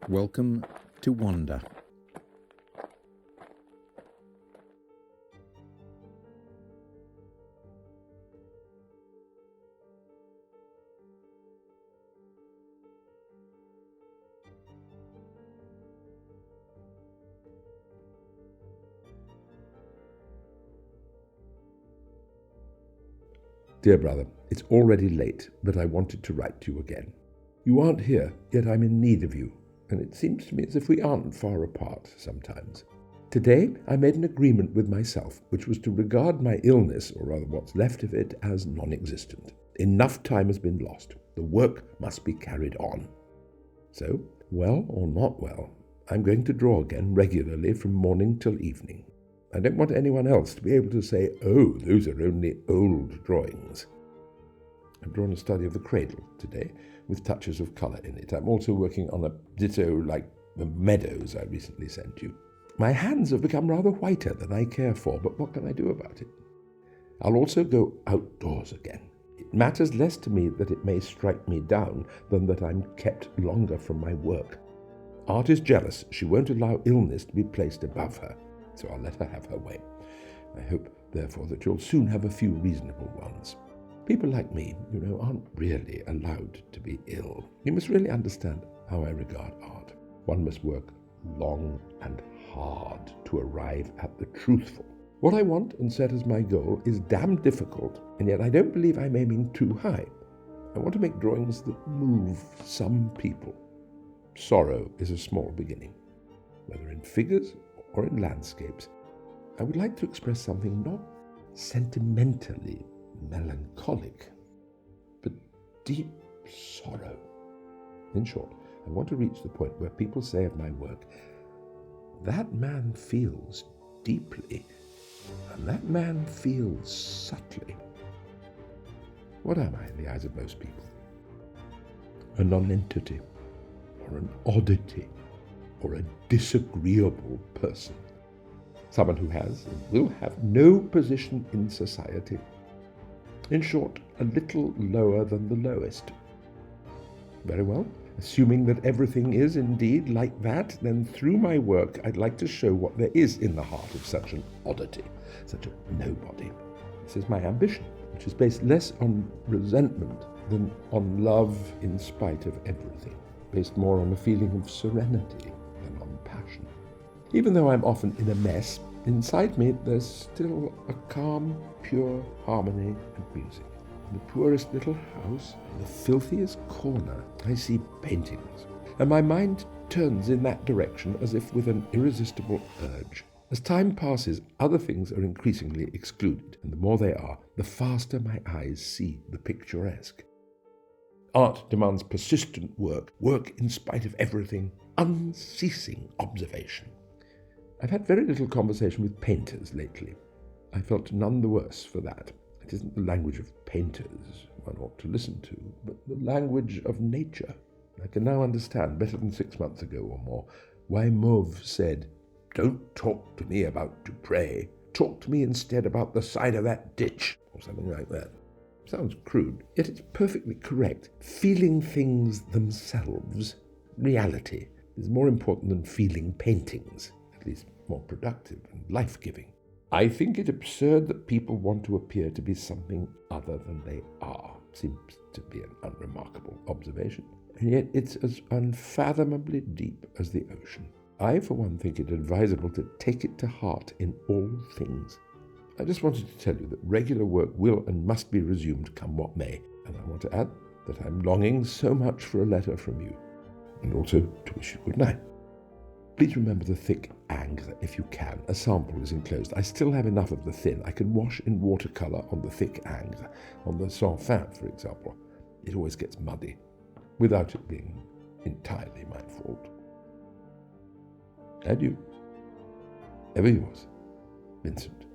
Welcome to Wander. Dear brother, it's already late, but I wanted to write to you again. You aren't here, yet I'm in need of you, and it seems to me as if we aren't far apart sometimes. Today, I made an agreement with myself, which was to regard my illness, or rather what's left of it, as non-existent. Enough time has been lost. The work must be carried on. So, well or not well, I'm going to draw again regularly from morning till evening. I don't want anyone else to be able to say, oh, those are only old drawings. I've drawn a study of the cradle today, with touches of colour in it. I'm also working on a ditto like the meadows I recently sent you. My hands have become rather whiter than I care for, but what can I do about it? I'll also go outdoors again. It matters less to me that it may strike me down than that I'm kept longer from my work. Art is jealous. She won't allow illness to be placed above her. So I'll let her have her way. I hope, therefore, that you'll soon have a few reasonable ones. People like me, aren't really allowed to be ill. You must really understand how I regard art. One must work long and hard to arrive at the truthful. What I want and set as my goal is damn difficult, and yet I don't believe I'm aiming too high. I want to make drawings that move some people. Sorrow is a small beginning, whether in figures or in landscapes. I would like to express something not sentimentally melancholic, but deep sorrow. In short, I want to reach the point where people say of my work, that man feels deeply, and that man feels subtly. What am I in the eyes of most people? A nonentity, or an oddity, or a disagreeable person. Someone who has and will have no position in society. In short, a little lower than the lowest. Very well. Assuming that everything is indeed like that, then through my work I'd like to show what there is in the heart of such an oddity, such a nobody. This is my ambition, which is based less on resentment than on love in spite of everything, based more on a feeling of serenity than on passion. Even though I'm often in a mess, inside me there's still a calm, pure harmony and music. In the poorest little house, in the filthiest corner, I see paintings, and my mind turns in that direction as if with an irresistible urge. As time passes, other things are increasingly excluded, and the more they are, the faster my eyes see the picturesque. Art demands persistent work in spite of everything, unceasing observation. I've had very little conversation with painters lately. I felt none the worse for that. It isn't the language of painters one ought to listen to, but the language of nature. I can now understand, better than 6 months ago or more, why Mauve said, "Don't talk to me about Dupré. Talk to me instead about the side of that ditch," or something like that. Sounds crude, yet it's perfectly correct. Feeling things themselves, reality, is more important than feeling paintings, at least more productive and life-giving. I think it absurd that people want to appear to be something other than they are. Seems to be an unremarkable observation, and yet it's as unfathomably deep as the ocean. I, for one, think it advisable to take it to heart in all things. I just wanted to tell you that regular work will and must be resumed come what may, and I want to add that I'm longing so much for a letter from you, and also to wish you good night. Please remember the thick ingres if you can. A sample is enclosed. I still have enough of the thin. I can wash in watercolour on the thick ingres. On the sans fin, for example, it always gets muddy, without it being entirely my fault. Adieu. Ever yours, Vincent.